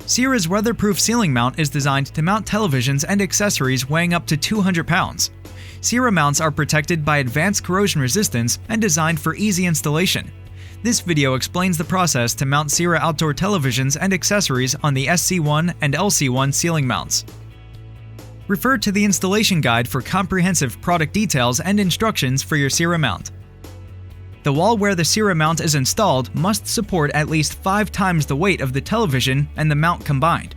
Séura's weatherproof ceiling mount is designed to mount televisions and accessories weighing up to 200 pounds. Séura mounts are protected by advanced corrosion resistance and designed for easy installation. This video explains the process to mount Séura outdoor televisions and accessories on the SC-1 and LC-1 ceiling mounts. Refer to the installation guide for comprehensive product details and instructions for your Séura mount. The wall where the Séura mount is installed must support at least 5 times the weight of the television and the mount combined.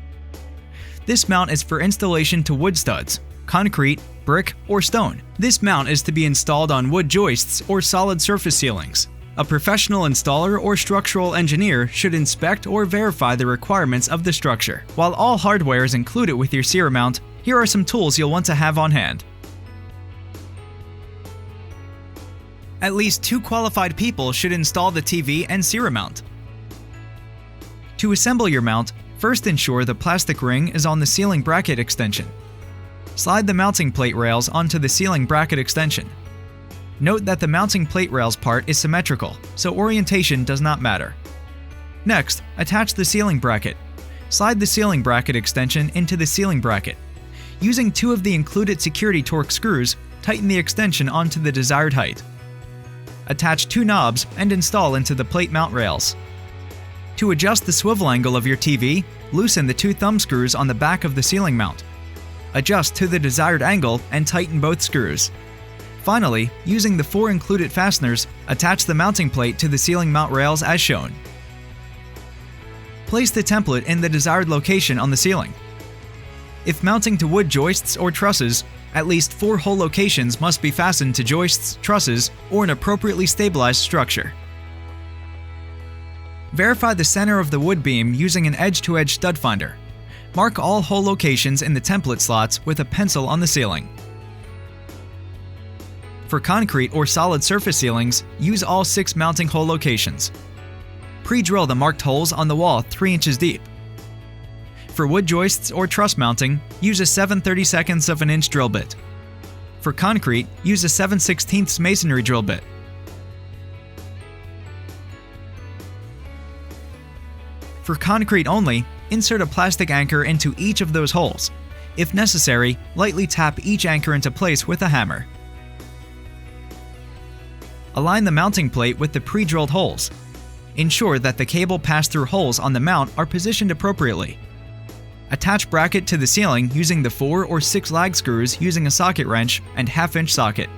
This mount is for installation to wood studs, concrete, brick, or stone. This mount is to be installed on wood joists or solid surface ceilings. A professional installer or structural engineer should inspect or verify the requirements of the structure. While all hardware is included with your Séura mount, here are some tools you'll want to have on hand. At least 2 qualified people should install the TV and Séura mount. To assemble your mount, first ensure the plastic ring is on the ceiling bracket extension. Slide the mounting plate rails onto the ceiling bracket extension. Note that the mounting plate rails part is symmetrical, so orientation does not matter. Next, attach the ceiling bracket. Slide the ceiling bracket extension into the ceiling bracket. Using 2 of the included security torque screws, tighten the extension onto the desired height. Attach 2 knobs and install into the plate mount rails. To adjust the swivel angle of your TV, loosen the 2 thumb screws on the back of the ceiling mount. Adjust to the desired angle and tighten both screws. Finally, using the 4 included fasteners, attach the mounting plate to the ceiling mount rails as shown. Place the template in the desired location on the ceiling. If mounting to wood joists or trusses, at least 4 hole locations must be fastened to joists, trusses, or an appropriately stabilized structure. Verify the center of the wood beam using an edge-to-edge stud finder. Mark all hole locations in the template slots with a pencil on the ceiling. For concrete or solid surface ceilings, use all 6 mounting hole locations. Pre-drill the marked holes on the wall 3 inches deep. For wood joists or truss mounting, use a 7/32 of an inch drill bit. For concrete, use a 7/16 masonry drill bit. For concrete only, insert a plastic anchor into each of those holes. If necessary, lightly tap each anchor into place with a hammer. Align the mounting plate with the pre-drilled holes. Ensure that the cable pass-through holes on the mount are positioned appropriately. Attach bracket to the ceiling using the 4 or 6 lag screws using a socket wrench and 1/2 inch socket.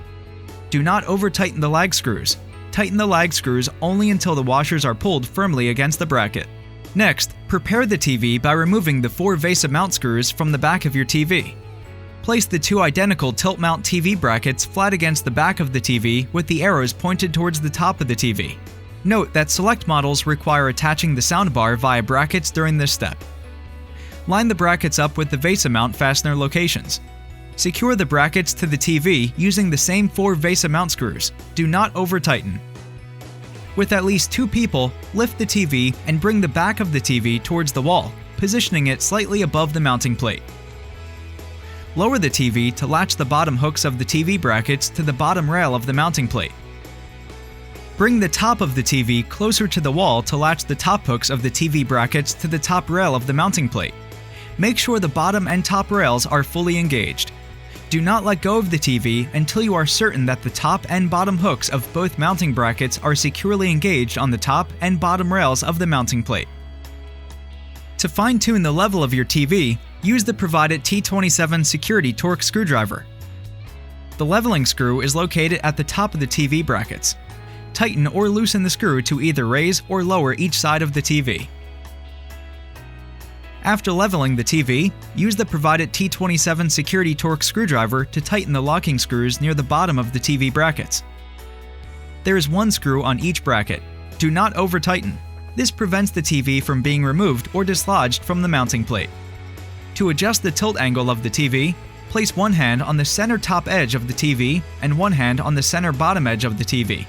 Do not over-tighten the lag screws. Tighten the lag screws only until the washers are pulled firmly against the bracket. Next, prepare the TV by removing the 4 VESA mount screws from the back of your TV. Place the 2 identical tilt mount TV brackets flat against the back of the TV with the arrows pointed towards the top of the TV. Note that select models require attaching the soundbar via brackets during this step. Line the brackets up with the VESA mount fastener locations. Secure the brackets to the TV using the same 4 VESA mount screws. Do not over-tighten. With at least 2 people, lift the TV and bring the back of the TV towards the wall, positioning it slightly above the mounting plate. Lower the TV to latch the bottom hooks of the TV brackets to the bottom rail of the mounting plate. Bring the top of the TV closer to the wall to latch the top hooks of the TV brackets to the top rail of the mounting plate. Make sure the bottom and top rails are fully engaged. Do not let go of the TV until you are certain that the top and bottom hooks of both mounting brackets are securely engaged on the top and bottom rails of the mounting plate. To fine-tune the level of your TV, use the provided T27 security torque screwdriver. The leveling screw is located at the top of the TV brackets. Tighten or loosen the screw to either raise or lower each side of the TV. After leveling the TV, use the provided T27 security torque screwdriver to tighten the locking screws near the bottom of the TV brackets. There is 1 screw on each bracket. Do not over-tighten. This prevents the TV from being removed or dislodged from the mounting plate. To adjust the tilt angle of the TV, place 1 hand on the center top edge of the TV and 1 hand on the center bottom edge of the TV.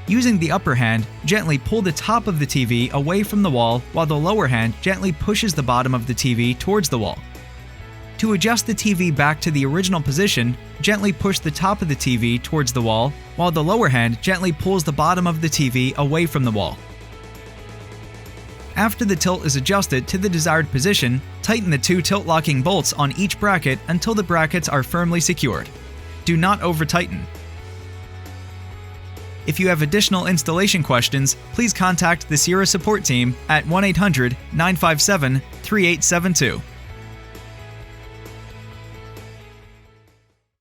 Using the upper hand, gently pull the top of the TV away from the wall while the lower hand gently pushes the bottom of the TV towards the wall. To adjust the TV back to the original position, gently push the top of the TV towards the wall while the lower hand gently pulls the bottom of the TV away from the wall. After the tilt is adjusted to the desired position, tighten the 2 tilt locking bolts on each bracket until the brackets are firmly secured. Do not over-tighten. If you have additional installation questions, please contact the Séura support team at 1-800-957-3872.